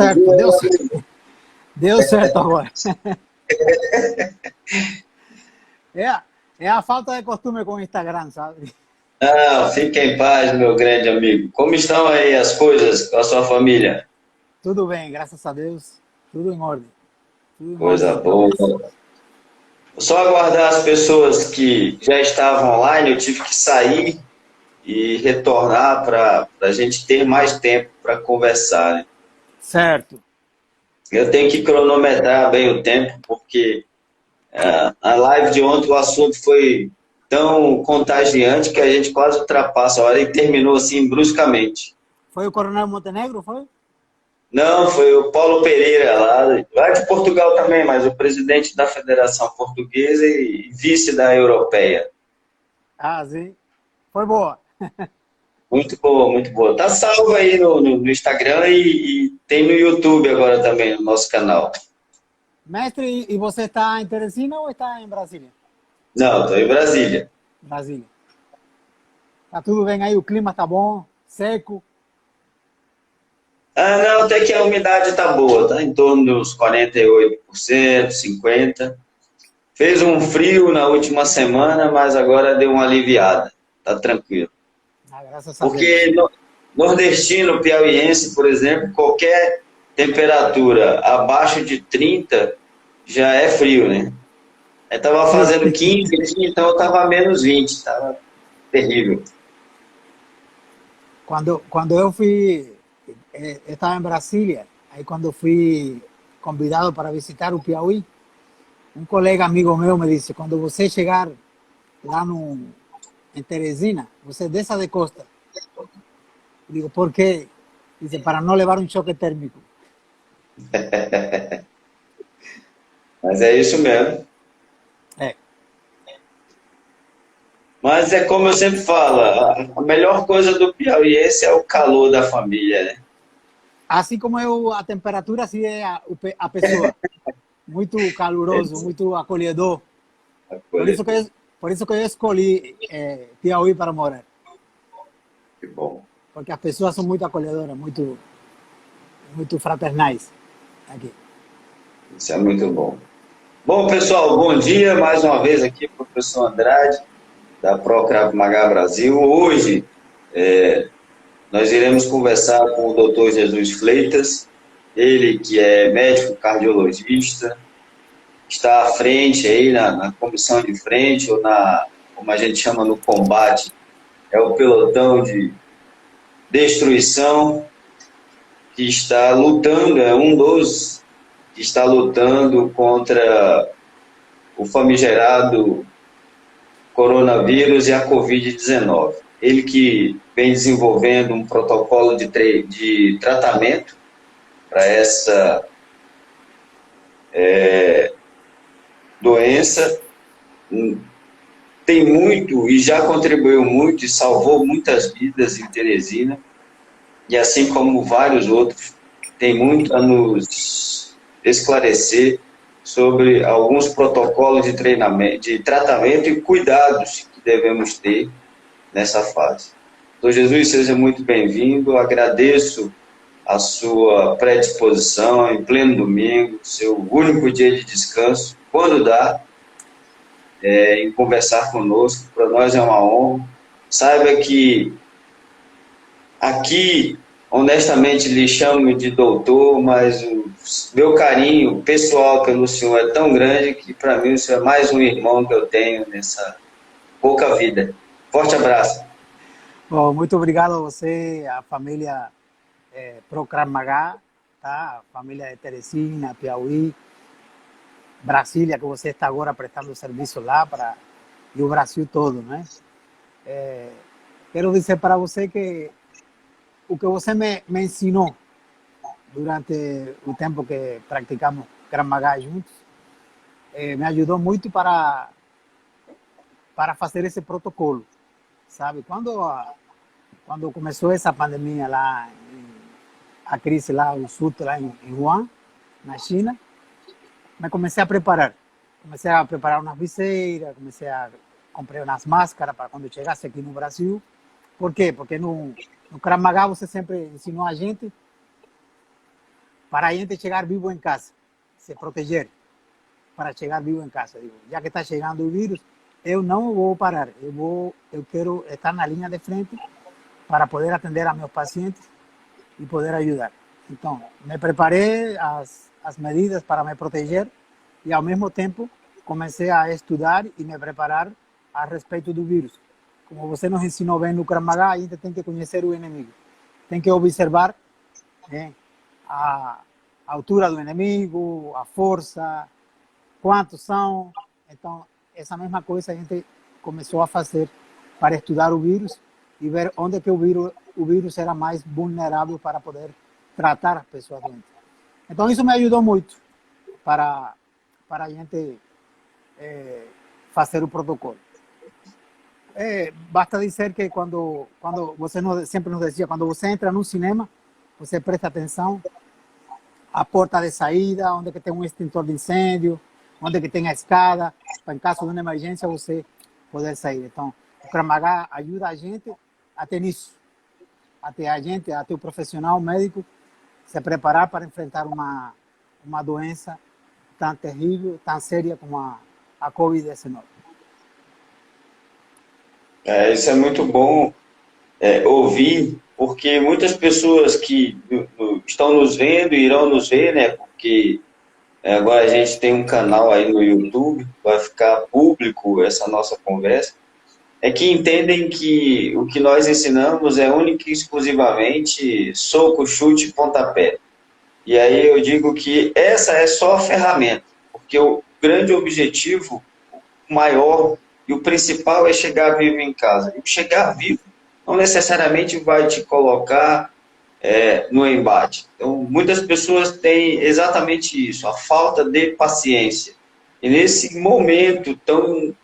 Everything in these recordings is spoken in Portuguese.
certo, deu certo. Deu certo agora. É a falta de costume com o Instagram, sabe? Não, fique em paz, meu grande amigo. Como estão aí as coisas com a sua família? Tudo bem, graças a Deus. Tudo em ordem. Tudo em ordem Coisa e boa. promessa. Só aguardar as pessoas que já estavam online, eu tive que sair e retornar para a gente ter mais tempo para conversar, né? Certo. Eu tenho que cronometrar bem o tempo, porque a live de ontem o assunto foi tão contagiante que a gente quase ultrapassa a hora e terminou assim bruscamente. Foi o Coronel Montenegro, foi? Não, foi o Paulo Pereira, lá de Portugal também, mas o presidente da Federação Portuguesa e vice da Europeia. Ah, sim. Foi boa. Muito boa, muito boa. Tá salvo aí no Instagram e tem no YouTube agora também, no nosso canal. Mestre, e você está em Teresina ou está em Brasília? Não, estou em Brasília. Brasília. Tá tudo bem aí? O clima tá bom? Seco? Ah, não, até que a umidade tá boa, tá em torno dos 48%, 50%. Fez um frio na última semana, mas agora deu uma aliviada. Tá tranquilo. Ah, graças a Deus. Porque nordestino, piauiense, por exemplo, qualquer temperatura abaixo de 30 já é frio, né? Eu tava Sim. fazendo 15 aqui, então eu tava a menos 20, tava terrível. Quando eu fui, eu estava em Brasília, aí quando fui convidado para visitar o Piauí, um colega amigo meu me disse, quando você chegar lá no, em Teresina, você desça de costa. Eu digo, por quê? Dice, para não levar um choque térmico. Mas é isso mesmo. É. Mas é como eu sempre falo, a melhor coisa do piauiense é o calor da família, né? Assim como eu, a temperatura, assim é a pessoa. Muito caloroso, muito acolhedor. Por isso que Acolhedor. por isso que eu escolhi Piauí para morar. Que bom. Porque as pessoas são muito acolhedoras, muito fraternais aqui. Isso é muito bom. Bom, pessoal, bom dia mais uma vez aqui, professor Andrade, da Pro Krav Maga Brasil. Hoje nós iremos conversar com o Dr. Jesus Fleitas, ele que é médico cardiologista, está à frente aí na comissão de frente, ou como a gente chama no combate, é o pelotão de destruição que está lutando, é um dos que está lutando contra o famigerado coronavírus e a Covid-19. Ele que vem desenvolvendo um protocolo de tratamento para essa doença, tem muito e já contribuiu muito e salvou muitas vidas em Teresina, e assim como vários outros, tem muito a nos esclarecer sobre alguns protocolos de treinamento, de tratamento e cuidados que devemos ter nessa fase. Doutor Jesus, seja muito bem-vindo, agradeço a sua predisposição em pleno domingo, seu único dia de descanso, quando dá, em conversar conosco, para nós é uma honra. Saiba que aqui, honestamente, lhe chamo de doutor, mas o meu carinho pessoal pelo senhor é tão grande que, para mim, o senhor é mais um irmão que eu tenho nessa pouca vida. Forte abraço. Bom, muito obrigado a você, a família Procram Magá, tá? A família de Teresina, Piauí, Brasília, que você está agora prestando serviço lá para e o Brasil todo, né? Quero dizer para você que o que você me ensinou durante o tempo que praticamos Krav Maga juntos me ajudou muito para fazer esse protocolo, sabe? Quando começou essa pandemia lá, a crise lá, o surto lá em Wuhan, na China, me comecei a preparar. Comecei a preparar umas viseiras, comecei a comprar umas máscaras para quando chegasse aqui no Brasil. Por quê? Porque no Krav Maga você sempre ensinou a gente para a gente chegar vivo em casa, se proteger, para chegar vivo em casa. Digo, já que está chegando o vírus, eu não vou parar, eu quero estar na linha de frente para poder atender a meus pacientes e poder ajudar. Então, me preparei as medidas para me proteger e, ao mesmo tempo, comecei a estudar e me preparar a respeito do vírus. Como você nos ensinou bem no Krav Maga, a gente tem que conhecer o inimigo. Tem que observar a altura do inimigo, a força, quantos são. Então, essa mesma coisa a gente começou a fazer para estudar o vírus e ver onde que o vírus era mais vulnerável para poder tratar as pessoas doentes. Então, isso me ajudou muito para a gente fazer o protocolo. Basta dizer que quando você sempre nos dizia, quando você entra num cinema, você presta atenção à porta de saída, onde que tem um extintor de incêndio, onde que tem a escada, para em caso de uma emergência você poder sair. Então, o Krav Maga ajuda a gente até nisso, até o profissional, o médico, se preparar para enfrentar uma doença tão terrível, tão séria como a Covid-19. Isso é muito bom ouvir, porque muitas pessoas que estão nos vendo e irão nos ver, né? Porque agora a gente tem um canal aí no YouTube, vai ficar público essa nossa conversa, que entendem que o que nós ensinamos é única e exclusivamente soco, chute e pontapé. E aí eu digo que essa é só a ferramenta, porque o grande objetivo maior e o principal é chegar vivo em casa. E chegar vivo não necessariamente vai te colocar no embate. Então, muitas pessoas têm exatamente isso, a falta de paciência. E nesse momento tão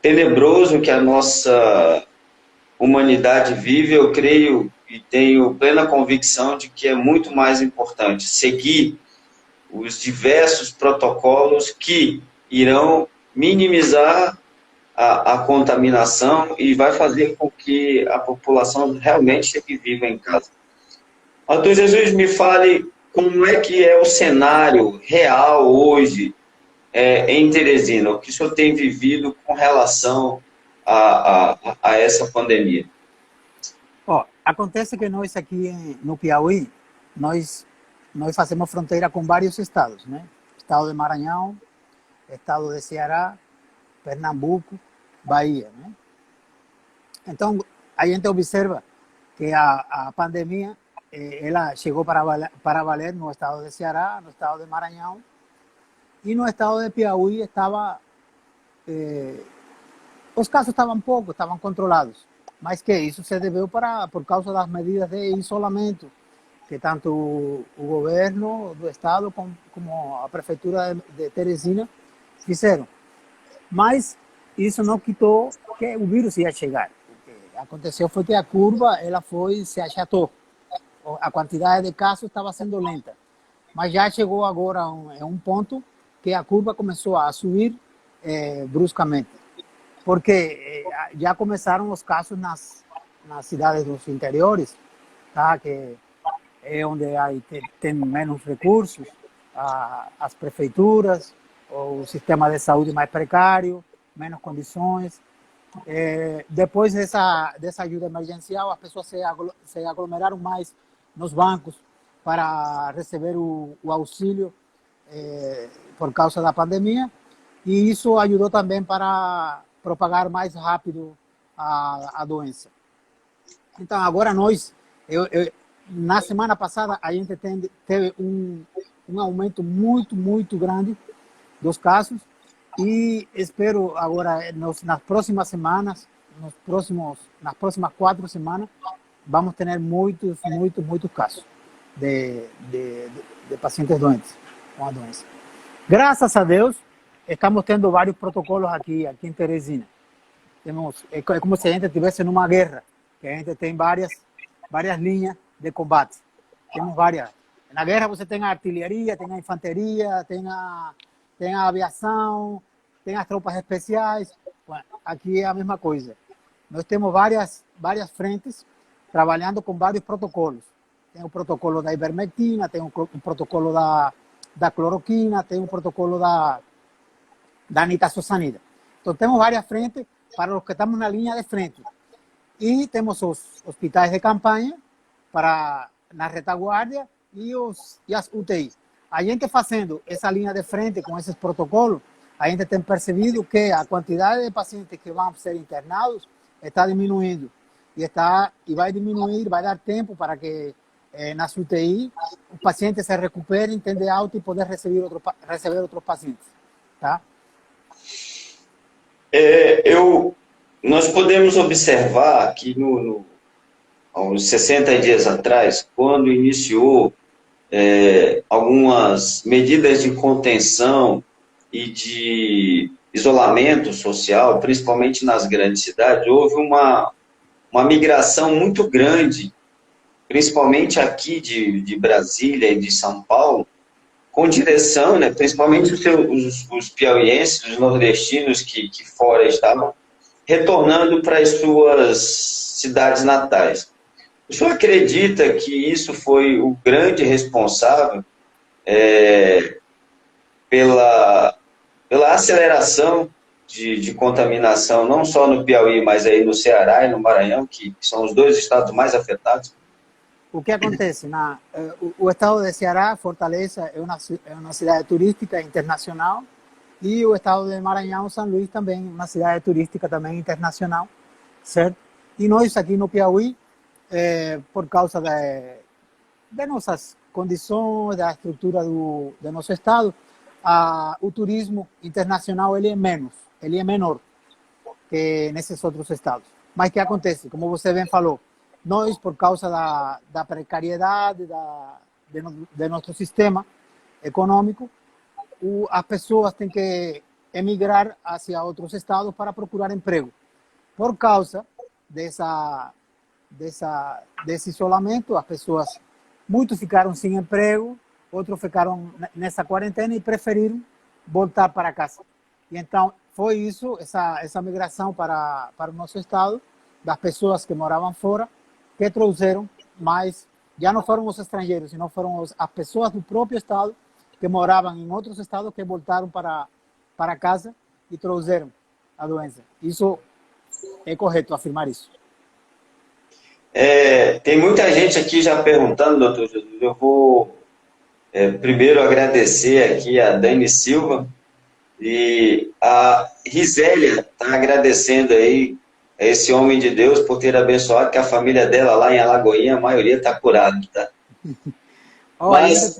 tenebroso que a nossa humanidade vive, eu creio e tenho plena convicção de que é muito mais importante seguir os diversos protocolos que irão minimizar a contaminação e vai fazer com que a população realmente fique viva em casa. Arthur Jesus, me fale como é que é o cenário real hoje em Teresina, o que o senhor tem vivido com relação a essa pandemia? Acontece que nós aqui no Piauí, nós fazemos fronteira com vários estados, né? Estado de Maranhão, estado de Ceará, Pernambuco, Bahia, né? Então, a gente observa que a pandemia ela chegou para valer no estado de Ceará, no estado de Maranhão e no estado de Piauí os casos estavam poucos, estavam controlados, mas que isso se deveu por causa das medidas de isolamento que tanto o governo do estado como a prefeitura de Teresina fizeram. Mas isso não quitou que o vírus ia chegar. O que aconteceu foi que a curva se achatou. A quantidade de casos estava sendo lenta. Mas já chegou agora a um ponto que a curva começou a subir bruscamente. Porque já começaram os casos nas cidades dos interiores, tá? Que é onde tem menos recursos, as prefeituras, o sistema de saúde mais precário, menos condições. Depois dessa ajuda emergencial, as pessoas se aglomeraram mais nos bancos para receber o auxílio por causa da pandemia, e isso ajudou também para propagar mais rápido a doença. Então, agora na semana passada, a gente teve um aumento muito, muito grande dos casos e espero agora, nas próximas semanas, nas próximas 4 semanas, vamos ter muitos casos de pacientes doentes com a doença. Graças a Deus, estamos tendo vários protocolos aqui em Teresina. É como se a gente estivesse numa guerra, que a gente tem várias linhas de combate. Temos várias. Na guerra você tem a artilharia, tem a infantaria, tem a aviação, tem as tropas especiais. Aqui é a mesma coisa. Nós temos várias frentes trabalhando com vários protocolos. Tem o protocolo da ivermectina, tem o protocolo da cloroquina, tem o protocolo da nitazosanida. Então, temos várias frentes para os que estamos na linha de frente. E temos os hospitais de campanha para na retaguarda e as UTI. A gente fazendo essa linha de frente com esses protocolos, a gente tem percebido que a quantidade de pacientes que vão ser internados está diminuindo. E vai diminuir, vai dar tempo para que nas UTI os pacientes se recuperem, tenham alta e poder receber outros pacientes. Tá? Nós podemos observar que há uns 60 dias atrás, quando iniciou algumas medidas de contenção e de isolamento social, principalmente nas grandes cidades, houve uma migração muito grande, principalmente aqui de Brasília e de São Paulo, com direção, né, principalmente os piauienses, os nordestinos que fora estavam, retornando para as suas cidades natais. O senhor acredita que isso foi o grande responsável pela aceleração de contaminação, não só no Piauí, mas aí no Ceará e no Maranhão, que são os dois estados mais afetados? O que acontece? O estado de Ceará, Fortaleza, é uma cidade turística internacional, e o estado de Maranhão, São Luís, também uma cidade turística também internacional, certo? E nós aqui no Piauí, por causa de nossas condições, da estrutura do nosso estado, o turismo internacional ele é menor que nesses outros estados. Mas o que acontece? Como você bem falou, nós, por causa da precariedade de nosso sistema econômico, as pessoas têm que emigrar hacia outros estados para procurar emprego. Por causa desse isolamento, as pessoas, muitos ficaram sem emprego, outros ficaram nessa quarentena e preferiram voltar para casa. E então, foi isso, essa migração para o nosso estado, das pessoas que moravam fora, que trouxeram mais, já não foram os estrangeiros, senão foram as pessoas do próprio estado que moravam em outros estados que voltaram para casa e trouxeram a doença. Isso é correto afirmar isso? Tem muita gente aqui já perguntando, doutor Jesus. Eu vou primeiro agradecer aqui a Dani Silva e a Risélia está agradecendo aí a esse homem de Deus por ter abençoado, que a família dela lá em Alagoinha, a maioria está curada, tá? Mas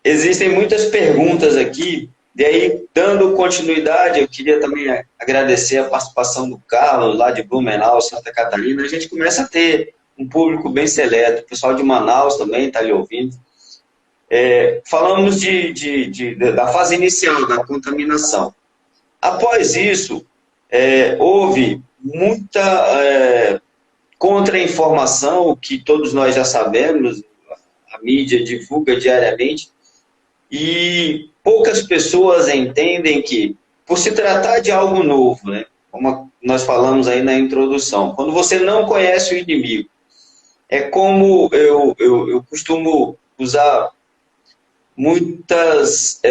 existem muitas perguntas aqui, e aí, dando continuidade, eu queria também agradecer a participação do Carlos, lá de Blumenau, Santa Catarina. A gente começa a ter um público bem seleto, o pessoal de Manaus também está lhe ouvindo. Falamos da fase inicial da contaminação. Após isso, houve muita contra-informação, que todos nós já sabemos, a mídia divulga diariamente, e poucas pessoas entendem que, por se tratar de algo novo, né, como nós falamos aí na introdução, quando você não conhece o inimigo, é como eu costumo usar muitas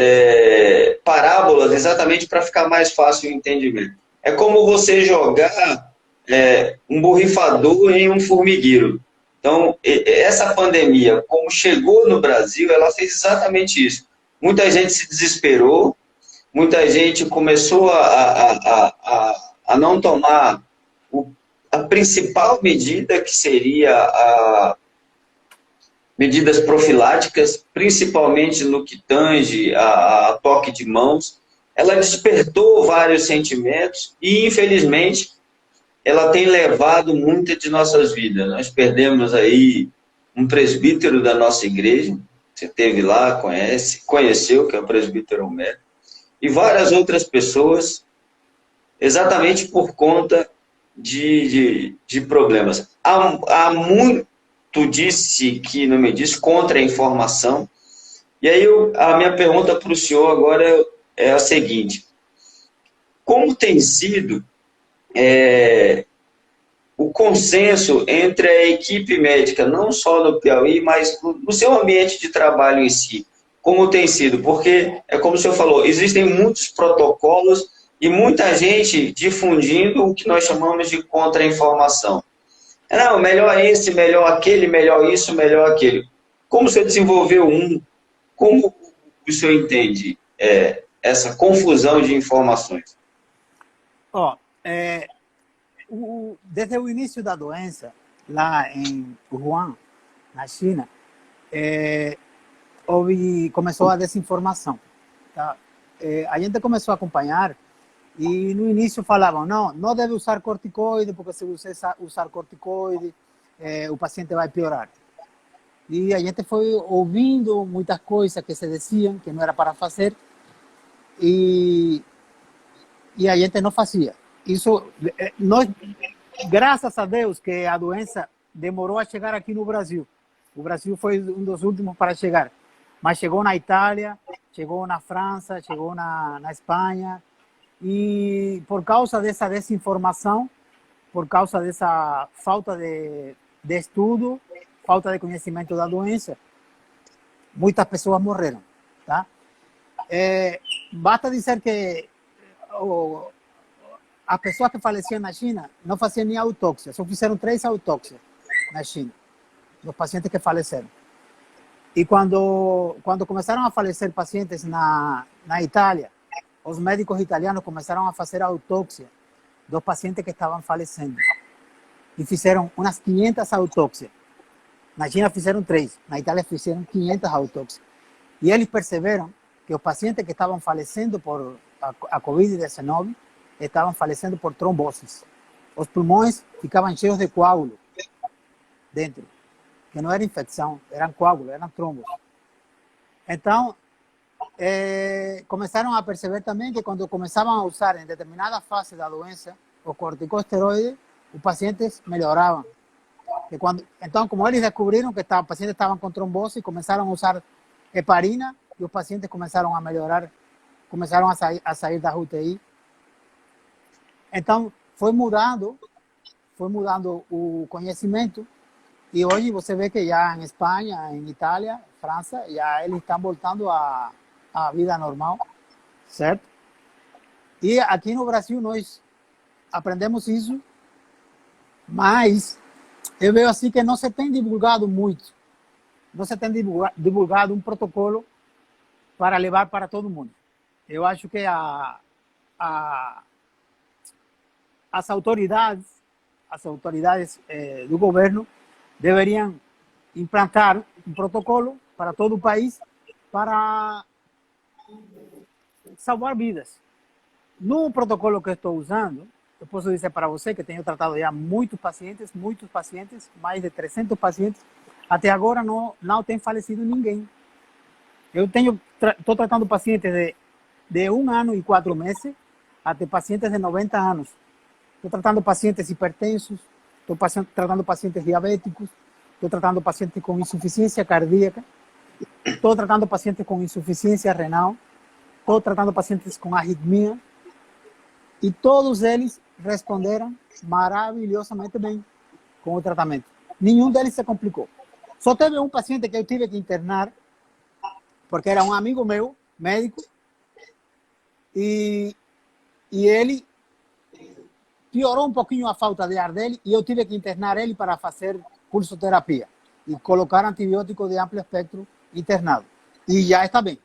parábolas exatamente para ficar mais fácil o entendimento. É como você jogar um borrifador em um formigueiro. Então, essa pandemia, como chegou no Brasil, ela fez exatamente isso. Muita gente se desesperou, muita gente começou a não tomar a principal medida, que seria medidas profiláticas, principalmente no que tange a toque de mãos. Ela despertou vários sentimentos e, infelizmente, ela tem levado muitas de nossas vidas. Nós perdemos aí um presbítero da nossa igreja, você esteve lá, conheceu, que é o presbítero Homero, e várias outras pessoas, exatamente por conta de problemas. Há muito que não me disse, contra-informação. E aí a minha pergunta para o senhor agora é a seguinte: como tem sido o consenso entre a equipe médica, não só no Piauí, mas no seu ambiente de trabalho em si, como tem sido? Porque, é como o senhor falou, existem muitos protocolos e muita gente difundindo o que nós chamamos de contra-informação. Não, melhor esse, melhor aquele, melhor isso, melhor aquele. Como você desenvolveu um? Como o senhor entende essa confusão de informações? Ó, desde o início da doença, lá em Wuhan, na China, começou a desinformação. Tá? A gente começou a acompanhar e no início falavam, não deve usar corticoide, porque se você usar corticoide, o paciente vai piorar. E a gente foi ouvindo muitas coisas que se diziam que não era para fazer e a gente não fazia. Isso, nós, graças a Deus que a doença demorou a chegar aqui no Brasil. O Brasil foi um dos últimos para chegar. Mas chegou na Itália, chegou na França, chegou na Espanha. E por causa dessa desinformação, por causa dessa falta de estudo, falta de conhecimento da doença, muitas pessoas morreram. Tá? Basta dizer que as pessoas que faleciam na China não faziam nem autópsia, só fizeram 3 autópsias na China, dos pacientes que faleceram. E quando começaram a falecer pacientes na Itália, os médicos italianos começaram a fazer autópsia dos pacientes que estavam falecendo. E fizeram umas 500 autópsias. Na China fizeram 3, na Itália fizeram 500 autópsias. E eles perceberam que os pacientes que estavam falecendo por a Covid-19 estavam falecendo por tromboses. Os pulmões ficavam cheios de coágulo dentro, que não era infecção, eram coágulos, eram trombos. Então, começaram a perceber também que quando começavam a usar em determinada fase da doença o corticosteroide, os pacientes melhoravam. Então, como eles descobriram que os pacientes estavam com trombose, começaram a usar heparina e os pacientes começaram a melhorar, começaram a sair da UTI. Então, foi mudando o conhecimento e hoje você vê que já em Espanha, em Itália, França, já eles estão voltando à vida normal, certo? E aqui no Brasil nós aprendemos isso, mas eu vejo assim que não se tem divulgado muito, não se tem divulgado um protocolo para levar para todo mundo. Eu acho que as autoridades do governo deveriam implantar um protocolo para todo o país para salvar vidas. No protocolo que eu estou usando, eu posso dizer para você que tenho tratado já muitos pacientes, mais de 300 pacientes. Até agora não tem falecido ninguém. Eu estou tratando pacientes de 1 ano e 4 meses até pacientes de 90 anos. Estou tratando pacientes hipertensos, estou tratando pacientes diabéticos, estou tratando pacientes com insuficiência cardíaca, estou tratando pacientes com insuficiência renal, estou tratando pacientes com arritmia, e todos eles responderam maravilhosamente bem com o tratamento. Nenhum deles se complicou. Só teve um paciente que eu tive que internar, porque era um amigo meu, médico, e ele piorou um pouquinho a falta de ar dele e eu tive que internar ele para fazer pulsoterapia e colocar antibiótico de amplo espectro internado. E já está bem.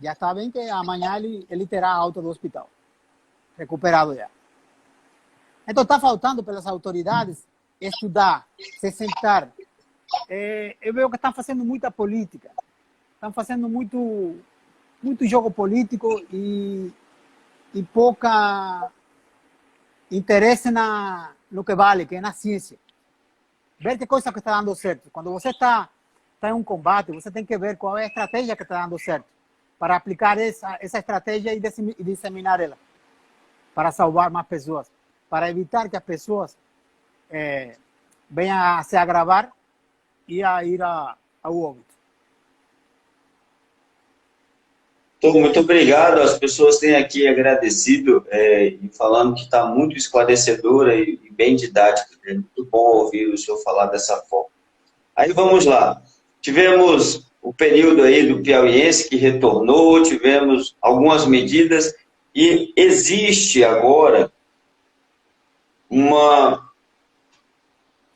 Já está bem que amanhã ele terá alta do hospital. Recuperado já. Então está faltando pelas autoridades estudar, se sentar. Eu vejo que estão fazendo muita política. Estão fazendo muito jogo político e pouca interesse no que vale, que é na ciência. Ver que coisa que está dando certo. Quando você está em um combate, você tem que ver qual é a estratégia que está dando certo, para aplicar essa estratégia e disseminar ela, para salvar mais pessoas, para evitar que as pessoas venham a se agravar e a ir ao óbito. Muito obrigado. As pessoas têm aqui agradecido e falando que está muito esclarecedora e bem didática. É muito bom ouvir o senhor falar dessa forma. Aí vamos lá. Tivemos o período aí do piauiense que retornou, tivemos algumas medidas e existe agora uma,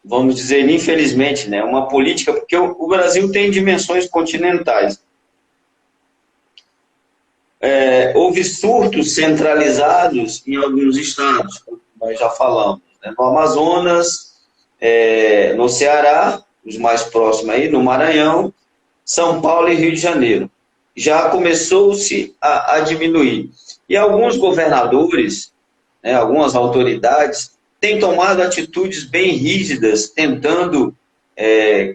vamos dizer, infelizmente, né, uma política, porque o Brasil tem dimensões continentais. Houve surtos centralizados em alguns estados, como nós já falamos, né? No Amazonas, no Ceará, os mais próximos aí, no Maranhão, São Paulo e Rio de Janeiro. Já começou-se a diminuir. E alguns governadores, né, algumas autoridades, têm tomado atitudes bem rígidas, tentando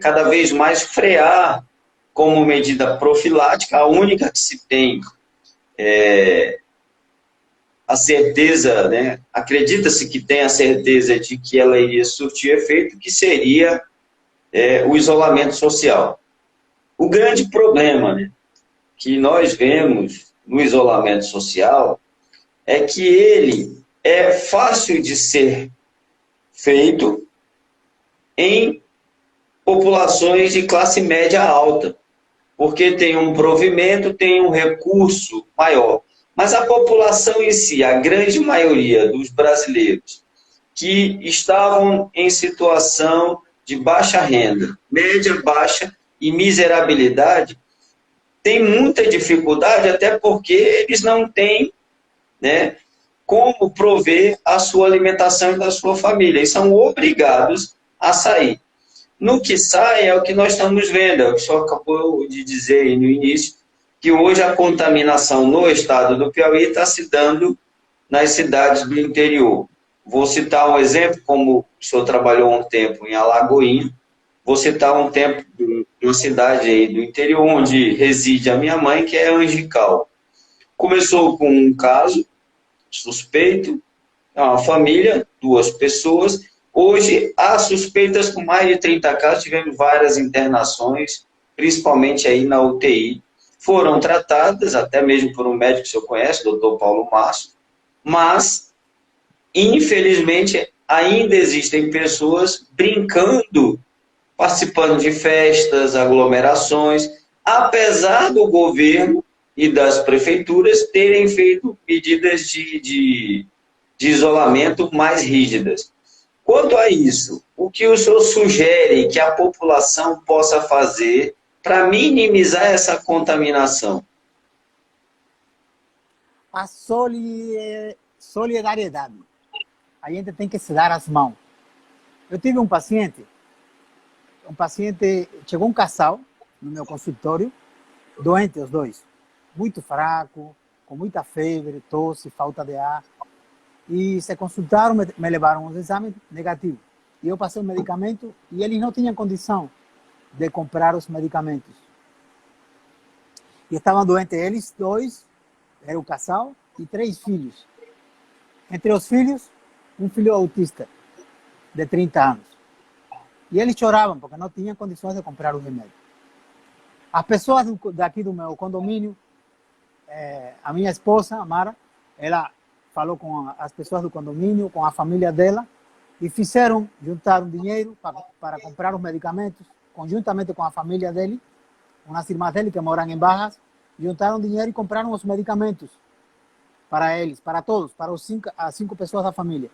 cada vez mais frear como medida profilática, a única que se tem a certeza, né? Acredita-se que tem a certeza de que ela iria surtir efeito, que seria o isolamento social. O grande problema, né, que nós vemos no isolamento social é que ele é fácil de ser feito em populações de classe média alta, porque tem um provimento, tem um recurso maior. Mas a população em si, a grande maioria dos brasileiros que estavam em situação de baixa renda, média, baixa e miserabilidade, tem muita dificuldade, até porque eles não têm, né, como prover a sua alimentação e da sua família, e são obrigados a sair. No que sai é o que nós estamos vendo, é o que o senhor acabou de dizer aí no início, que hoje a contaminação no estado do Piauí está se dando nas cidades do interior. Vou citar um exemplo, como o senhor trabalhou um tempo em Alagoinha, vou citar um tempo de uma cidade aí do interior, onde reside a minha mãe, que é Angical. Começou com um caso suspeito, uma família, 2 pessoas. Hoje, há suspeitas com mais de 30 casos, tivemos várias internações, principalmente aí na UTI. Foram tratadas, até mesmo por um médico que o senhor conhece, doutor Paulo Márcio, mas, infelizmente, ainda existem pessoas brincando, participando de festas, aglomerações, apesar do governo e das prefeituras terem feito medidas de isolamento mais rígidas. Quanto a isso, o que o senhor sugere que a população possa fazer para minimizar essa contaminação? A solidariedade. A gente tem que se dar as mãos. Eu tive um paciente, chegou um casal no meu consultório, doente os dois, muito fraco, com muita febre, tosse, falta de ar. E se consultaram, me levaram os exames negativos. E eu passei o medicamento e eles não tinham condição de comprar os medicamentos. E estavam doentes eles dois, era o casal, e 3 filhos. Entre os filhos, um filho autista, de 30 anos. E eles choravam, porque não tinham condições de comprar o remédio. As pessoas daqui do meu condomínio, a minha esposa, a Mara, ela falou com as pessoas do condomínio, com a família dela, e juntaram dinheiro para comprar os medicamentos, conjuntamente com a família dele, com as irmãs dele que moram em Barras, juntaram dinheiro e compraram os medicamentos para eles, para todos, para as 5 pessoas da família.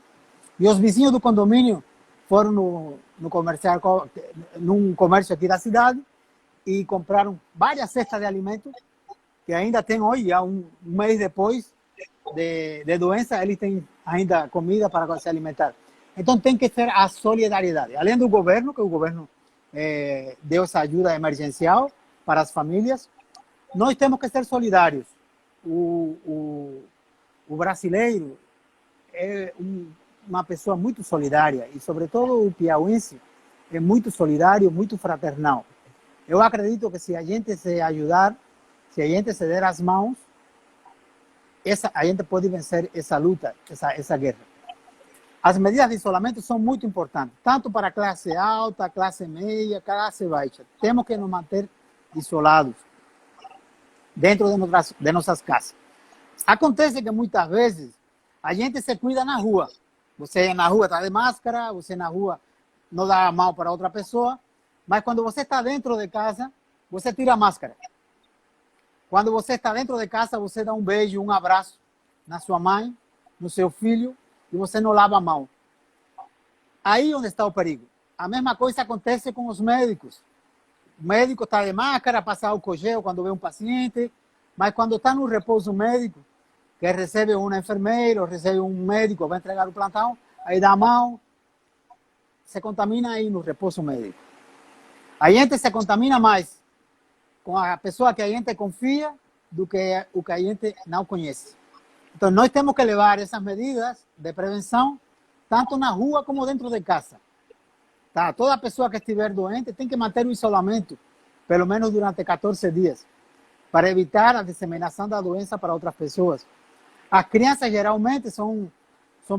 E os vizinhos do condomínio foram num comércio aqui da cidade e compraram várias cestas de alimentos que ainda tem hoje, já um mês depois de doença, eles têm ainda comida para se alimentar. Então tem que ter a solidariedade. Além do governo, que o governo deu essa ajuda emergencial para as famílias, nós temos que ser solidários. O brasileiro é uma pessoa muito solidária e, sobretudo, o piauiense é muito solidário, muito fraternal. Eu acredito que se a gente se ajudar, se a gente se der as mãos, a gente pode vencer essa luta, essa guerra. As medidas de isolamento são muito importantes, tanto para a classe alta, classe média, classe baixa. Temos que nos manter isolados. dentro de nossas casas. Acontece que muitas vezes a gente se cuida na rua. Você na rua está de máscara, você na rua não dá a mão para outra pessoa, mas quando você está dentro de casa, você tira a máscara. Quando você está dentro de casa, você dá um beijo, um abraço na sua mãe, no seu filho, e você não lava a mão. Aí onde está o perigo. A mesma coisa acontece com os médicos. O médico está de máscara, passa álcool gel quando vê um paciente, mas quando está no repouso médico, que recebe um enfermeiro, recebe um médico, vai entregar o plantão, aí dá a mão, se contamina aí no repouso médico. A gente se contamina mais com a pessoa que a gente confia do que o que a gente não conhece. Então, nós temos que levar essas medidas de prevenção tanto na rua como dentro de casa. Tá? Toda pessoa que estiver doente tem que manter o isolamento, pelo menos durante 14 dias, para evitar a disseminação da doença para outras pessoas. As crianças, geralmente, são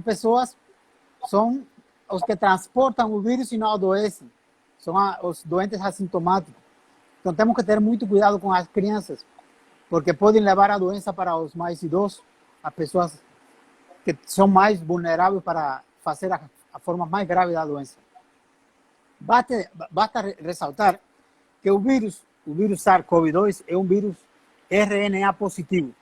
pessoas, são os que transportam o vírus e não adoecem. São os doentes assintomáticos. Então, temos que ter muito cuidado com as crianças, porque podem levar a doença para os mais idosos, as pessoas que são mais vulneráveis para fazer a forma mais grave da doença. Basta ressaltar que o vírus SARS-CoV-2 é um vírus RNA positivo.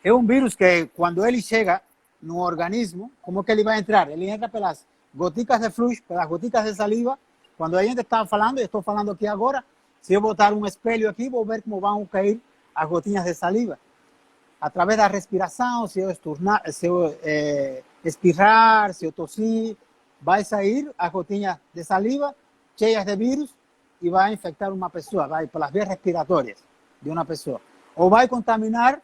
É um vírus que, quando ele chega no organismo, como que ele vai entrar? Ele entra pelas gotículas de fluxo, pelas gotículas de saliva. Quando a gente está falando, eu estou falando aqui agora, se eu botar um espelho aqui, vou ver como vão cair as gotinhas de saliva. Através da respiração, se eu espirrar, se eu tossir, vai sair as gotinhas de saliva cheias de vírus e vai infectar uma pessoa, vai pelas vias respiratórias de uma pessoa. Ou vai contaminar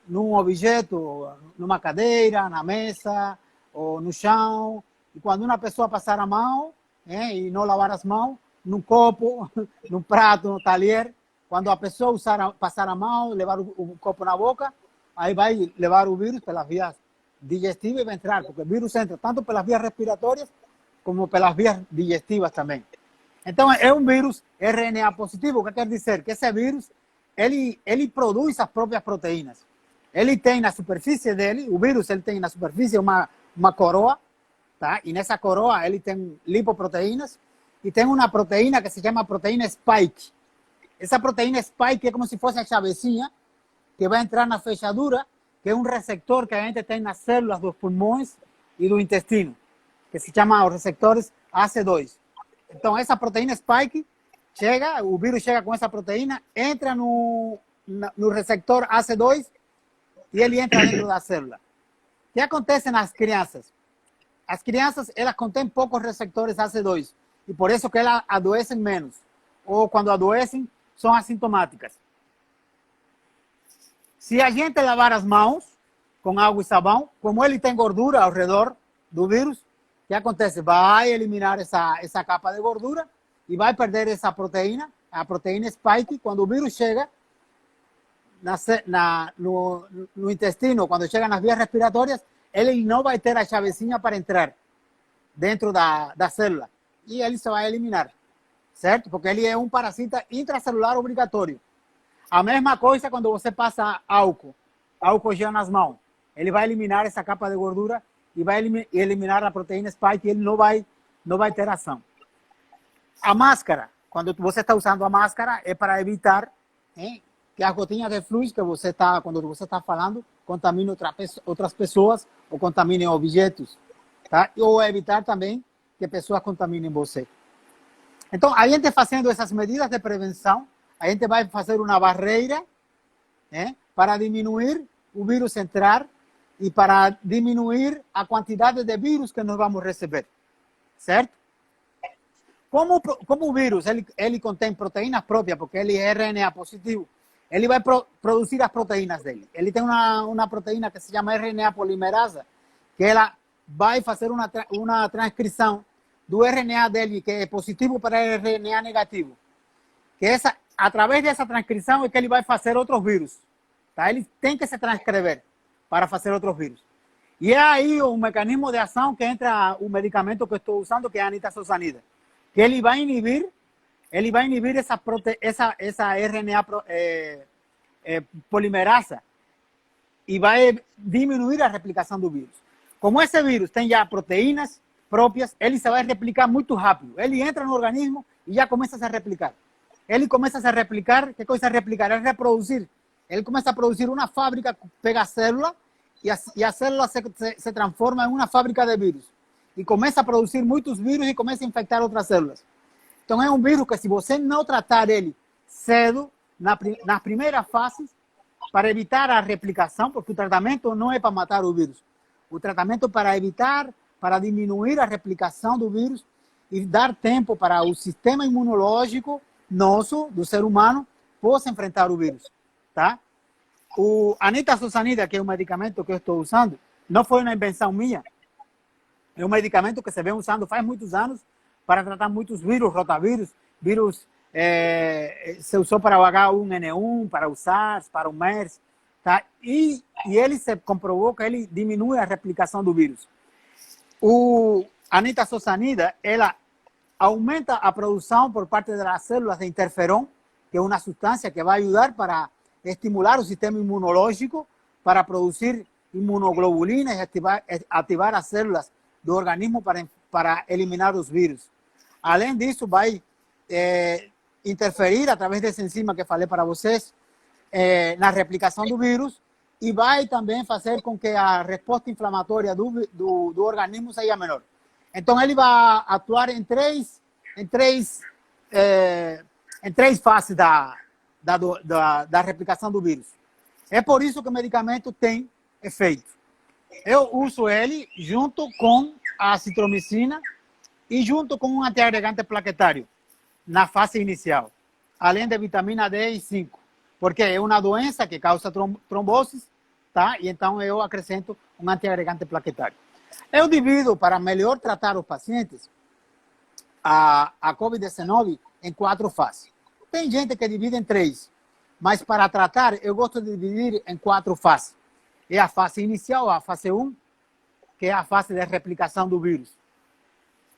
num objeto, numa cadeira, na mesa, ou no chão. E quando uma pessoa passar a mão, e não lavar as mãos, num copo, num prato, no talher, quando a pessoa passar a mão, levar o copo na boca, aí vai levar o vírus pelas vias digestivas e vai entrar, porque o vírus entra tanto pelas vias respiratórias como pelas vias digestivas também. Então, é um vírus RNA positivo, o que quer dizer que esse vírus, ele produz as próprias proteínas. Ele tem na superfície dele, o vírus ele tem na superfície uma coroa, tá? E nessa coroa ele tem lipoproteínas e tem uma proteína que se chama proteína spike. Essa proteína spike é como se fosse a chavezinha que vai entrar na fechadura, que é um receptor que a gente tem nas células dos pulmões e do intestino, que se chama os receptores AC2. Então, essa proteína spike chega, o vírus chega com essa proteína, entra no receptor AC2 e ele entra dentro da célula. O que acontece nas crianças? As crianças, elas contêm poucos receptores AC2 e por isso que elas adoecem menos. Ou quando adoecem, são assintomáticas. Se a gente lavar as mãos com água e sabão, como ele tem gordura ao redor do vírus, o que acontece? Vai eliminar essa capa de gordura e vai perder essa proteína, a proteína spike. Quando o vírus chega no intestino, quando chega nas vias respiratórias, ele não vai ter a chavezinha para entrar dentro da célula. E ele se vai eliminar, certo? Porque ele é um parasita intracelular obrigatório. A mesma coisa quando você passa álcool gel nas mãos. Ele vai eliminar essa capa de gordura e vai eliminar a proteína spike e ele não vai ter ação. A máscara, quando você está usando a máscara, é para evitar que as gotinhas de fluxo quando você está falando, contaminem outras pessoas ou contaminem objetos. Tá? Ou evitar também que pessoas contaminem você. Então, a gente fazendo essas medidas de prevenção, a gente vai fazer uma barreira para diminuir o vírus entrar e para diminuir a quantidade de vírus que nós vamos receber, certo? Como o vírus ele contém proteínas próprias, porque ele é RNA positivo, ele vai produzir as proteínas dele. Ele tem uma proteína que se chama RNA polimerasa, que ela vai fazer uma transcrição do RNA dele, que é positivo para RNA negativo. Que através dessa transcrição é que ele vai fazer outros vírus. Tá? Ele tem que se transcrever para fazer outros vírus. E é aí o mecanismo de ação que entra o medicamento que eu estou usando, que é a nitazosanida. Que ele vai inibir essa RNA, polimerasa e vai diminuir a replicação do vírus. Como esse vírus tem já proteínas próprias, ele se vai replicar muito rápido. Ele entra no organismo e já começa a se replicar. Ele começa a se replicar, que coisa é replicar? É reproduzir. Ele começa a produzir uma fábrica, pega a célula e a célula se transforma em uma fábrica de vírus. E começa a produzir muitos vírus e começa a infectar outras células. Então é um vírus que, se você não tratar ele cedo, nas primeiras fases, para evitar a replicação, porque o tratamento não é para matar o vírus. O tratamento é para evitar, para diminuir a replicação do vírus e dar tempo para o sistema imunológico nosso, do ser humano, possa enfrentar o vírus. Tá? O anitazosanida, que é o medicamento que eu estou usando, não foi uma invenção minha. É um medicamento que se vem usando faz muitos anos para tratar muitos vírus, rotavírus, vírus se usou para o H1N1, para o SARS, para o MERS, tá? E ele se comprovou que ele diminui a replicação do vírus. O anitazosanida, ela aumenta a produção por parte das células de interferon, que é uma substância que vai ajudar para estimular o sistema imunológico, para produzir imunoglobulinas e ativar as células do organismo para eliminar os vírus. Além disso, vai interferir através dessa enzima que falei para vocês na replicação do vírus e vai também fazer com que a resposta inflamatória do organismo seja menor. Então, ele vai atuar em três fases da replicação do vírus. É por isso que o medicamento tem efeito. Eu uso ele junto com a acitromicina e junto com um antiagregante plaquetário na fase inicial, além de vitamina D e 5, porque é uma doença que causa trombose, tá? E então eu acrescento um antiagregante plaquetário. Eu divido, para melhor tratar os pacientes, a COVID-19 em 4 fases. Tem gente que divide em 3, mas para tratar eu gosto de dividir em 4 fases. É a fase inicial, a fase 1, que é a fase de replicação do vírus,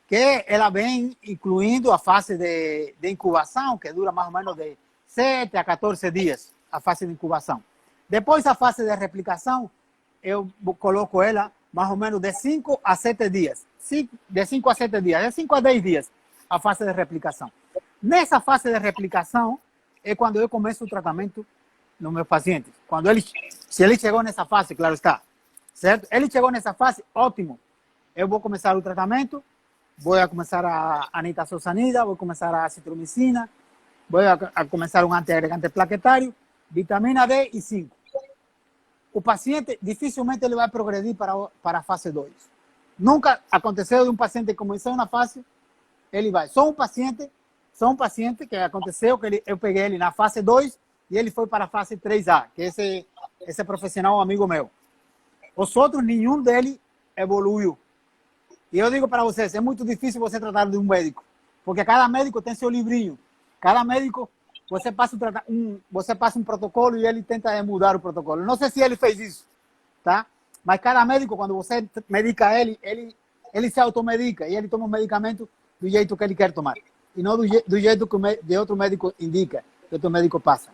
que ela vem incluindo a fase de incubação, que dura mais ou menos de 7 a 14 dias, a fase de incubação. Depois, a fase de replicação, eu coloco ela mais ou menos de 5 a 7 dias. De 5 a 7 dias, de 5 a 10 dias, a fase de replicação. Nessa fase de replicação, é quando eu começo o tratamento nos meus pacientes. Se ele chegou nessa fase, claro está, certo? Ele chegou nessa fase, ótimo. Eu vou começar o tratamento, vou começar a anitazosanida, vou começar a acitromicina, vou começar um antiagregante plaquetário, vitamina D e 5. O paciente, dificilmente ele vai progredir para a fase 2. Nunca aconteceu de um paciente que começou uma fase, ele vai. Só um paciente que aconteceu, que eu peguei ele na fase 2 e ele foi para a fase 3A, que esse profissional amigo meu. Os outros, nenhum deles evoluiu. E eu digo para vocês, é muito difícil você tratar de um médico, porque cada médico tem seu livrinho. Cada médico, você passa um protocolo e ele tenta mudar o protocolo. Não sei se ele fez isso, tá? Mas cada médico, quando você medica ele se automedica e ele toma o medicamento do jeito que ele quer tomar. E não do jeito que outro médico indica, que outro médico passa.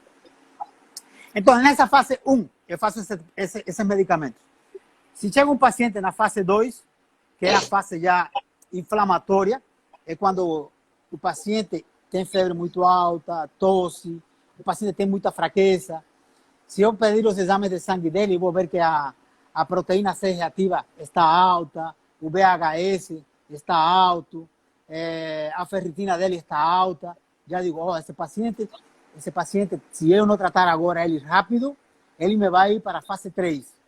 Então, nessa fase 1, eu faço esses medicamentos. Se chega um paciente na fase 2, que é a fase já inflamatória, é quando o paciente tem febre muito alta, tosse, o paciente tem muita fraqueza. Se eu pedir os exames de sangue dele, eu vou ver que a proteína C reativa está alta, o VHS está alto, a ferritina dele está alta. Já digo, esse paciente, se eu não tratar agora ele rápido, ele me vai ir para a fase 3.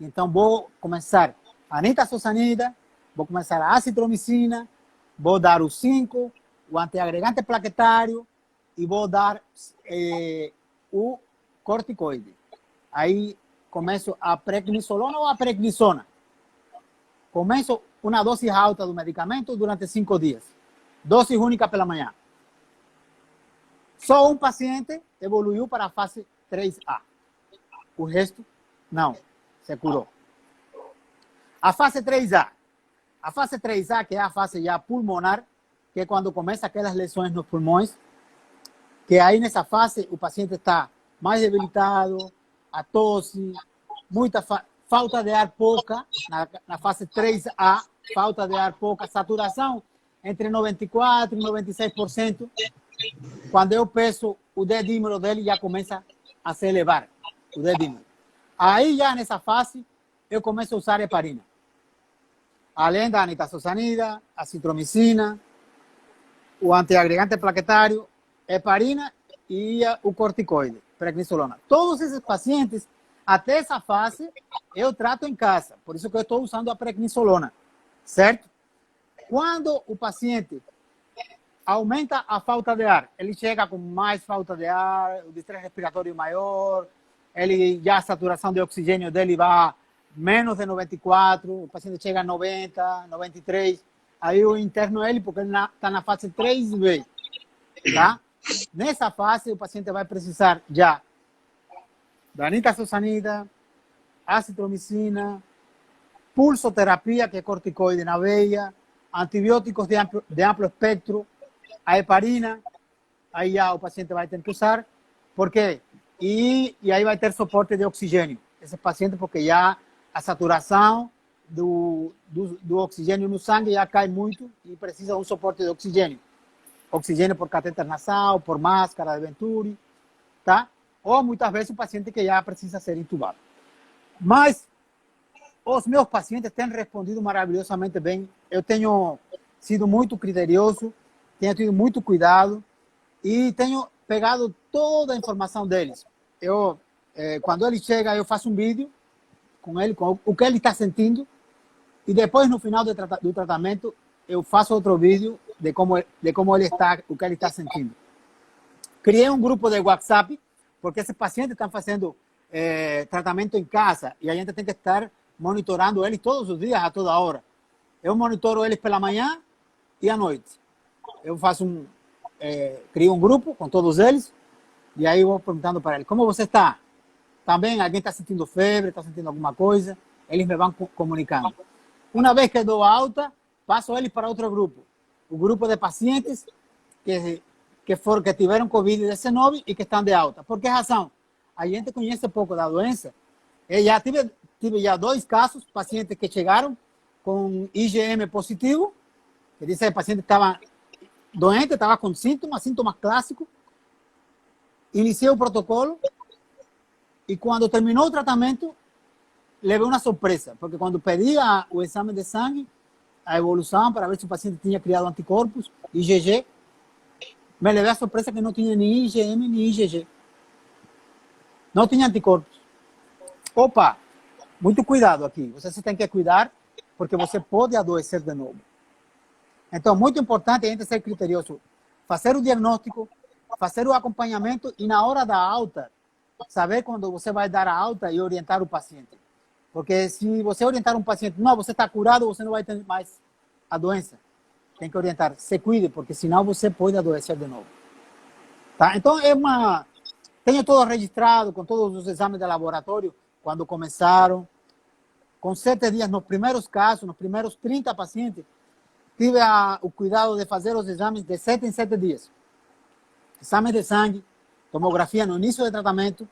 Então, vou começar a anitazosanida, vou começar a acitromicina, vou dar o 5, o antiagregante plaquetário e vou dar o corticoide. Aí começo a prednisolona ou a prednisona. Começo uma dose alta do medicamento durante 5 dias. Dose única pela manhã. Só um paciente evoluiu para a fase 3A. O resto, não. Se curou. A fase 3A. A fase 3A, que é a fase já pulmonar, que é quando começa aquelas lesões nos pulmões, que aí nessa fase o paciente está mais debilitado, a tosse, muita falta de ar pouca, na fase 3A, falta de ar pouca, saturação entre 94% e 96%. Quando eu peço, o dedímero dele já começa a se elevar, o dedímero. Aí, já nessa fase, eu começo a usar heparina. Além da nitazosanida, a citromicina, o antiagregante plaquetário, heparina e o corticoide, prednisolona. Todos esses pacientes, até essa fase, eu trato em casa. Por isso que eu estou usando a prednisolona, certo? Quando o paciente aumenta a falta de ar, ele chega com mais falta de ar, o distresse respiratório maior, ele já a saturação de oxigênio dele vai menos de 94, o paciente chega a 90, 93, aí eu interno ele porque ele está na fase 3B, tá? Nessa fase, o paciente vai precisar já da nitazosanida, acitromicina, pulsoterapia, que é corticoide na veia, antibióticos de amplo espectro, a heparina, aí já o paciente vai ter que usar, porque e aí vai ter suporte de oxigênio, esse paciente, porque já a saturação do oxigênio no sangue já cai muito e precisa um suporte de oxigênio. Oxigênio por catéter nasal, por máscara de Venturi, tá? Ou muitas vezes o paciente que já precisa ser intubado. Mas os meus pacientes têm respondido maravilhosamente bem. Eu tenho sido muito criterioso, tenho tido muito cuidado e tenho pegado toda a informação deles. Quando ele chega, eu faço um vídeo com ele, com o que ele está sentindo, e depois, no final do tratamento, eu faço outro vídeo de como ele está, o que ele está sentindo. Criei um grupo de WhatsApp, porque esses pacientes estão fazendo tratamento em casa, e a gente tem que estar monitorando eles todos os dias, a toda hora. Eu monitoro eles pela manhã e à noite. Eu crio um grupo com todos eles, e aí eu vou perguntando para eles, como você está? Também alguém está sentindo febre, está sentindo alguma coisa? Eles me vão comunicando. Uma vez que dou alta, passo eles para outro grupo. O grupo de pacientes que tiveram Covid-19 e que estão de alta. Por que razão? A gente conhece pouco da doença. Eu já tive já 2 casos, pacientes que chegaram com IgM positivo, que disse que o paciente estava doente, estava com sintomas clássicos. Iniciei o protocolo e quando terminou o tratamento, levei uma surpresa, porque quando pedi o exame de sangue, a evolução para ver se o paciente tinha criado anticorpos, IgG, me levei a surpresa que não tinha nem IgM nem IgG. Não tinha anticorpos. Opa, muito cuidado aqui. Você se tem que cuidar, porque você pode adoecer de novo. Então, muito importante a gente ser criterioso. Fazer o diagnóstico, fazer o acompanhamento e na hora da alta, saber quando você vai dar a alta e orientar o paciente. Porque se você orientar um paciente, não, você está curado, você não vai ter mais a doença. Tem que orientar, se cuide, porque senão você pode adoecer de novo. Tá? Então, tenho todo registrado, com todos os exames de laboratório, quando começaram. Com 7 dias, nos primeiros casos, nos primeiros 30 pacientes, tive o cuidado de fazer os exames de 7 em 7 dias. Exame de sangue, tomografia no início do tratamento,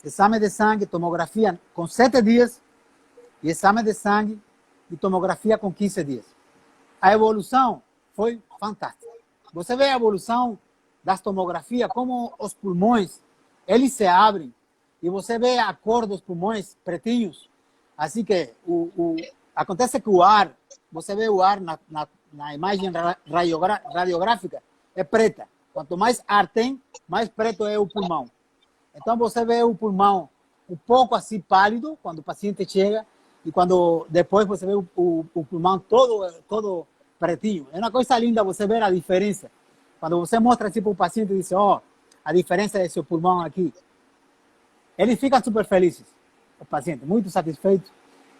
exame de sangue, tomografia com 7 dias e exame de sangue e tomografia com 15 dias. A evolução foi fantástica. Você vê a evolução das tomografias, como os pulmões, eles se abrem e você vê a cor dos pulmões pretinhos. Assim que acontece que o ar, você vê o ar na imagem radiográfica, é preta. Quanto mais ar tem, mais preto é o pulmão. Então, você vê o pulmão um pouco assim pálido, quando o paciente chega, e quando depois você vê o pulmão todo pretinho. É uma coisa linda você ver a diferença. Quando você mostra assim para o paciente e diz, a diferença é seu pulmão aqui. Eles ficam super felizes, o paciente, muito satisfeito.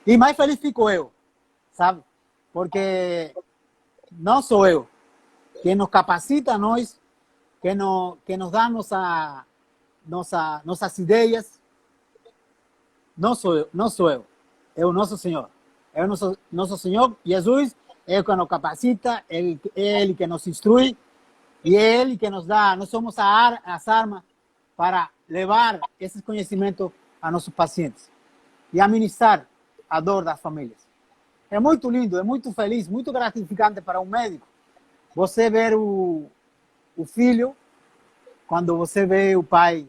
E mais feliz fico eu, sabe? Porque não sou eu. Quem nos capacita a nós, quem nos dá nossas ideias, não sou eu, é o nosso Senhor. É o nosso Senhor Jesus, é o que nos capacita, é Ele que nos instrui, e é Ele que nos dá, nós somos as armas para levar esses conhecimentos a nossos pacientes e administrar a dor das famílias. É muito lindo, é muito feliz, muito gratificante para um médico você ver o filho quando você vê o pai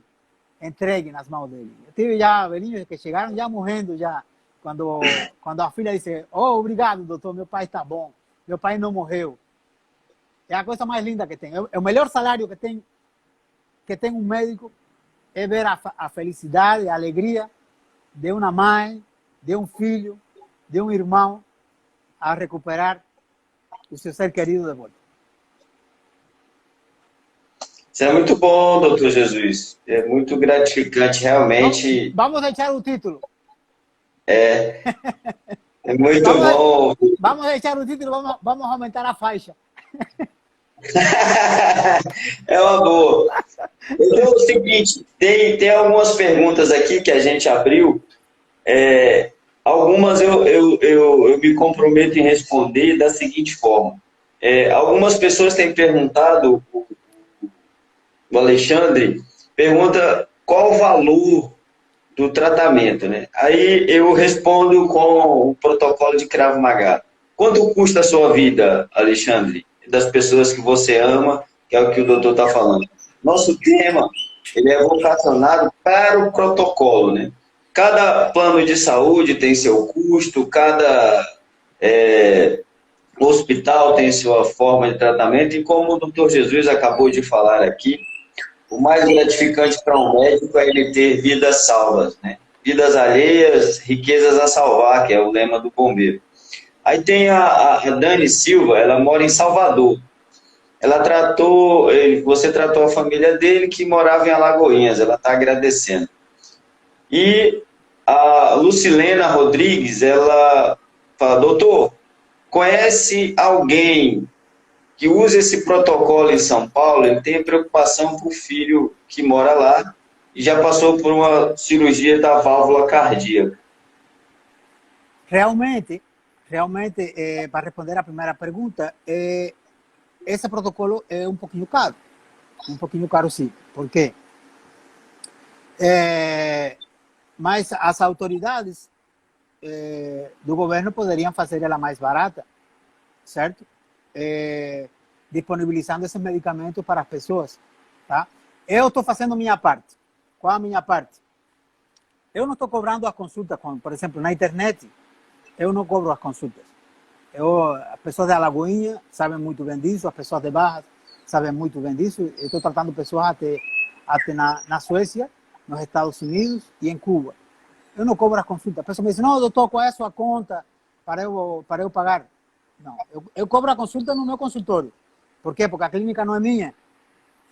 entregue nas mãos dele. Eu tive já velhinhos que chegaram já morrendo já, quando a filha disse, oh, obrigado, doutor, meu pai está bom, meu pai não morreu. É a coisa mais linda que tem. É o melhor salário que tem um médico, é ver a felicidade, a alegria de uma mãe, de um filho, de um irmão a recuperar o seu ser querido de volta. Isso é muito bom, doutor Jesus. É muito gratificante, realmente. Vamos deixar o título. É muito Vamos, bom. vamos deixar o título, vamos aumentar a faixa. É uma boa. Então é o seguinte, tem algumas perguntas aqui que a gente abriu. Algumas eu me comprometo em responder da seguinte forma. Algumas pessoas têm perguntado, o Alexandre pergunta qual o valor do tratamento, né? Aí eu respondo com o protocolo de Krav Maga. Quanto custa a sua vida, Alexandre? Das pessoas que você ama, que é o que o doutor está falando. Nosso tema, ele é vocacionado para o protocolo, né? Cada plano de saúde tem seu custo, cada hospital tem sua forma de tratamento, e como o doutor Jesus acabou de falar aqui, o mais gratificante para um médico é ele ter vidas salvas, né? Vidas alheias, riquezas a salvar, que é o lema do bombeiro. Aí tem a Dani Silva, ela mora em Salvador. Você tratou a família dele que morava em Alagoinhas, ela está agradecendo. E a Lucilena Rodrigues, ela fala, doutor, conhece alguém que usa esse protocolo em São Paulo? Ele tem preocupação com o filho que mora lá e já passou por uma cirurgia da válvula cardíaca. Realmente, para responder a primeira pergunta, esse protocolo é um pouquinho caro sim. Por quê? Mas as autoridades do governo poderiam fazer ela mais barata, certo? Disponibilizando esse medicamento para as pessoas, tá? Eu estou fazendo minha parte. Qual a minha parte? Eu não estou cobrando a consulta, por exemplo, na internet, eu não cobro as consultas. As pessoas de Alagoinha sabem muito bem disso, as pessoas de Barras sabem muito bem disso. Eu estou tratando pessoas até na Suécia, nos Estados Unidos e em Cuba. Eu não cobro as consultas. A pessoa me diz, não, doutor, qual é a sua conta para eu pagar? Não, eu cobro a consulta no meu consultório. Por quê? Porque a clínica não é minha.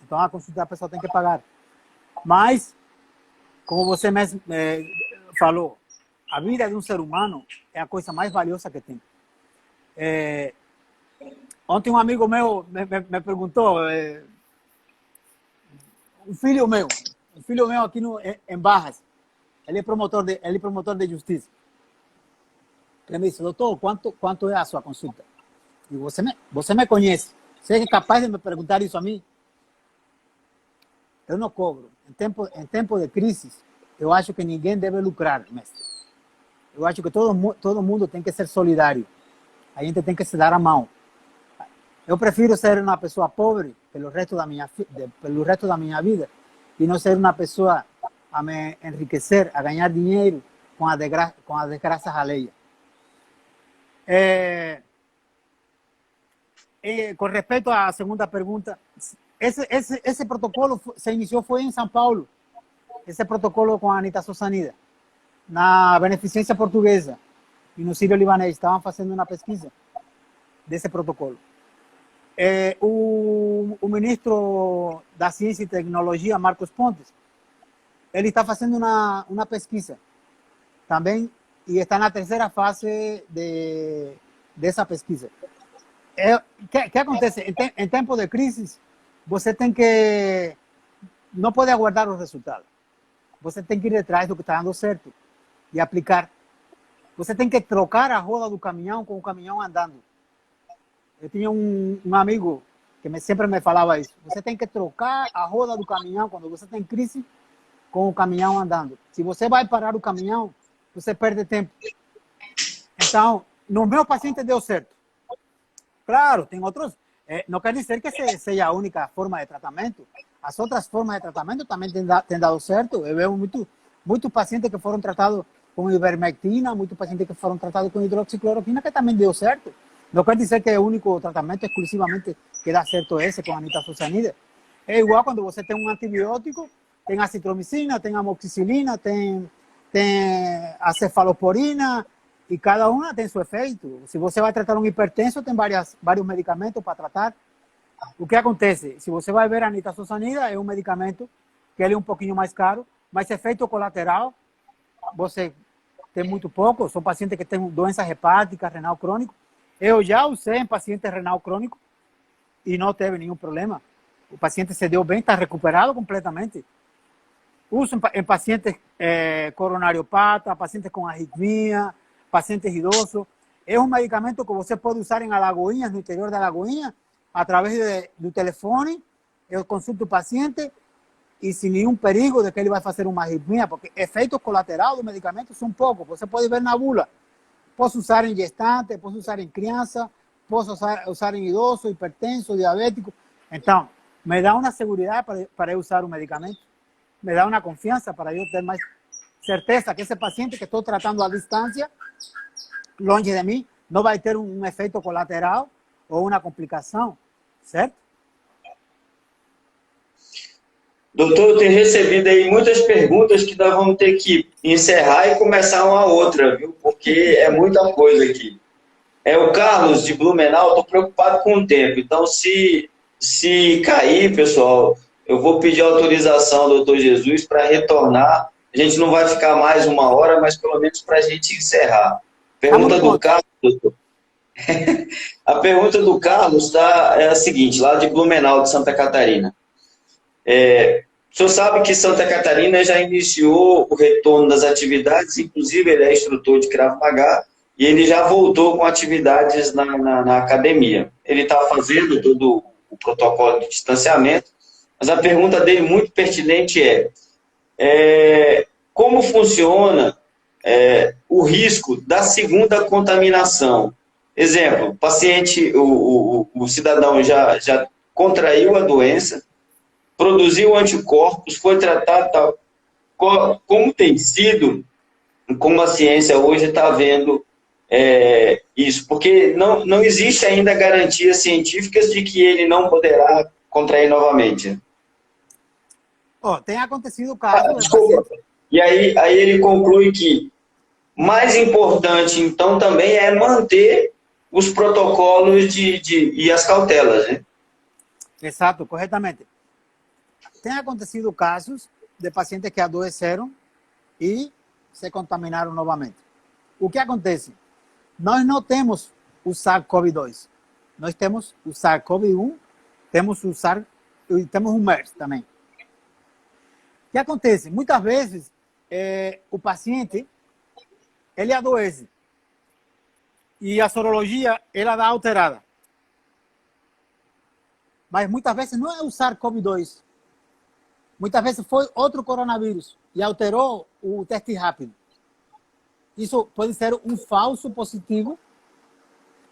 Então a consulta a pessoa tem que pagar. Mas, como você mesmo falou, a vida de um ser humano é a coisa mais valiosa que tem. Ontem um amigo meu me perguntou, um filho meu aqui em Barras, ele é promotor de justiça. Ele me disse, doutor, quanto é a sua consulta? E você me conhece, você é capaz de me perguntar isso a mim? Eu não cobro. Em tempo de crise, eu acho que ninguém deve lucrar, mestre. Eu acho que todo mundo tem que ser solidário. A gente tem que se dar a mão. Eu prefiro ser uma pessoa pobre pelo resto da minha vida e não ser uma pessoa a me enriquecer, a ganhar dinheiro com as desgraças alheias. Com respeito à segunda pergunta, esse protocolo se iniciou foi em São Paulo. Esse protocolo com a Anita Sousanida, na Beneficência Portuguesa e no Sírio-Libanês, estavam fazendo uma pesquisa desse protocolo. O ministro da Ciência e Tecnologia, Marcos Pontes, ele está fazendo uma pesquisa também e está na terceira fase dessa pesquisa. O que acontece? Em tempo de crise, você tem que... não pode aguardar os resultados. Você tem que ir atrás do que está dando certo e aplicar. Você tem que trocar a roda do caminhão com o caminhão andando. Eu tinha um amigo que sempre me falava isso. Você tem que trocar a roda do caminhão quando você tem crise com o caminhão andando. Se você vai parar o caminhão, você perde tempo. Então, no meu paciente deu certo. Claro, tem outros. Não quer dizer que seja a única forma de tratamento. As outras formas de tratamento também têm dado certo. Eu vejo muito pacientes que foram tratados com ivermectina, muitos pacientes que foram tratados com hidroxicloroquina, que também deu certo. Não quer dizer que é o único tratamento exclusivamente que dá certo esse com a nitazoxanide. É igual quando você tem um antibiótico, tem a citromicina, tem a amoxicilina, tem a cefalosporina, e cada uma tem seu efeito. Se você vai tratar um hipertenso, tem vários medicamentos para tratar. O que acontece? Se você vai ver a nitazoxanide, é um medicamento que ele é um pouquinho mais caro, mas efeito colateral, você tem muito pouco. São pacientes que têm doença hepática, renal crônico. Eu já usei em paciente renal crônico e não teve nenhum problema. O paciente se deu bem, está recuperado completamente. Uso em pacientes coronariopata, pacientes com arritmia, pacientes idosos. É um medicamento que você pode usar em Alagoinhas, no interior da Alagoinha, através do telefone. Eu consulto o paciente e sem nenhum perigo de que ele vai fazer uma arritmia, porque efeitos colaterais do medicamento são poucos. Você pode ver na bula. Posso usar em gestante, posso usar em criança, posso usar em idoso, hipertenso, diabético. Então, me dá uma segurança para eu usar o medicamento. Me dá uma confiança para eu ter mais certeza que esse paciente que estou tratando à distância, longe de mim, não vai ter um efeito colateral ou uma complicação, certo? Doutor, eu tenho recebido aí muitas perguntas que nós vamos ter que encerrar e começar uma outra, viu? Porque é muita coisa aqui. É o Carlos de Blumenau, estou preocupado com o tempo. Então, se cair, pessoal, eu vou pedir autorização ao doutor Jesus para retornar. A gente não vai ficar mais uma hora, mas pelo menos para a gente encerrar. Pergunta do Carlos, doutor. A pergunta do Carlos é a seguinte, lá de Blumenau, de Santa Catarina. O senhor sabe que Santa Catarina já iniciou o retorno das atividades, inclusive ele é instrutor de Krav Maga, e ele já voltou com atividades na academia. Ele está fazendo todo o protocolo de distanciamento, mas a pergunta dele muito pertinente como funciona o risco da segunda contaminação? Exemplo, o paciente, o cidadão já contraiu a doença, produziu anticorpos, foi tratado, tal. Como tem sido, como a ciência hoje está vendo isso? Porque não existe ainda garantias científicas de que ele não poderá contrair novamente. Tem acontecido caso... Desculpa. E aí ele conclui que mais importante, então, também é manter os protocolos e as cautelas, né? Exato, corretamente. Tem acontecido casos de pacientes que adoeceram e se contaminaram novamente. O que acontece? Nós não temos o SARS-CoV-2. Nós temos o SARS-CoV-1, temos o MERS também. O que acontece? Muitas vezes, o paciente, ele adoece e a sorologia, ela dá alterada. Mas muitas vezes não é o SARS-CoV-2. Muitas vezes foi outro coronavírus e alterou o teste rápido. Isso pode ser um falso positivo.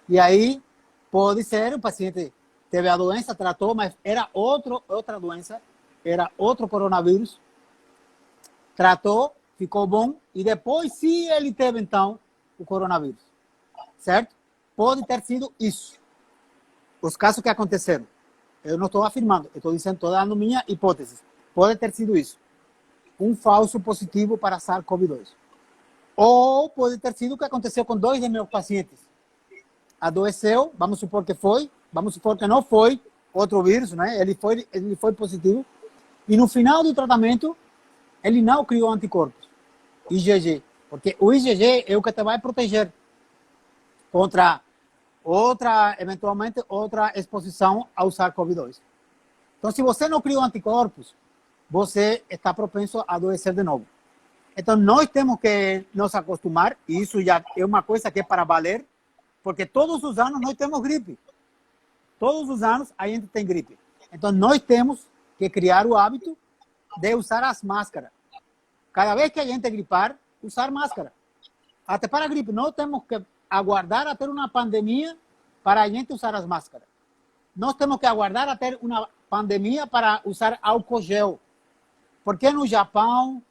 E aí pode ser o paciente teve a doença, tratou, mas era outra doença, era outro coronavírus. Tratou, ficou bom e depois, se ele teve então o coronavírus, certo? Pode ter sido isso. Os casos que aconteceram. Eu não estou afirmando, eu estou dando minha hipótese. Pode ter sido isso. Um falso positivo para SARS-CoV-2. Ou pode ter sido o que aconteceu com 2 de meus pacientes. Adoeceu, vamos supor que foi, vamos supor que não foi outro vírus, né? Ele foi positivo. E no final do tratamento, ele não criou anticorpos. IgG. Porque o IgG é o que te vai proteger contra eventualmente, outra exposição ao SARS-CoV-2. Então, se você não criou anticorpos, você está propenso a adoecer de novo. Então, nós temos que nos acostumar, e isso já é uma coisa que é para valer, porque todos os anos nós temos gripe. Todos os anos a gente tem gripe. Então, nós temos que criar o hábito de usar as máscaras. cada vez que a gente gripar, usar máscara. Até para a gripe, não temos que aguardar a ter uma pandemia para a gente usar as máscaras. Nós temos que aguardar a ter uma pandemia para usar álcool gel. Porque no Japão,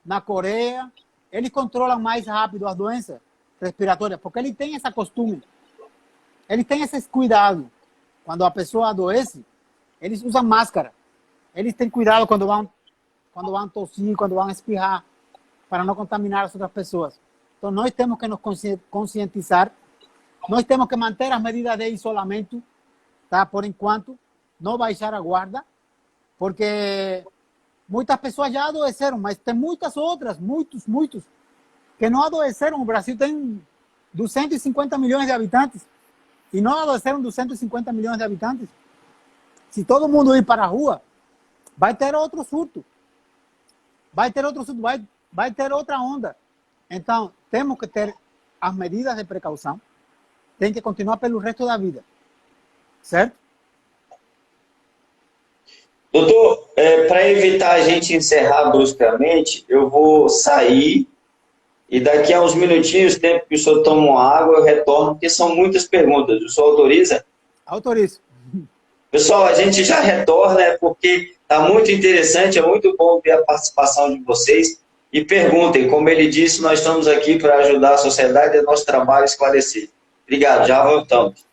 na Coreia, eles controlam mais rápido as doenças respiratórias, porque eles têm esse costume. Eles têm esse cuidado. Quando a pessoa adoece, eles usam máscara. Eles têm cuidado quando vão tossir, quando vão espirrar, para não contaminar as outras pessoas. Então, nós temos que nos conscientizar. Nós temos que manter as medidas de isolamento, tá? Por enquanto, não baixar a guarda, porque muitas pessoas já adoeceram, mas tem muitas outras, muitos, que não adoeceram. O Brasil tem 250 milhões de habitantes e não adoeceram 250 milhões de habitantes. Se todo mundo ir para a rua, vai ter outro surto. Vai ter outra onda. Então, temos que ter as medidas de precaução. Tem que continuar pelo resto da vida. Certo? Doutor, para evitar a gente encerrar bruscamente, eu vou sair e daqui a uns minutinhos, tempo que o senhor toma uma água, eu retorno, porque são muitas perguntas. O senhor autoriza? Autorizo. Pessoal, a gente já retorna, porque está muito interessante, é muito bom ver a participação de vocês. E perguntem, como ele disse, nós estamos aqui para ajudar a sociedade e nosso trabalho a esclarecer. Obrigado, já voltamos.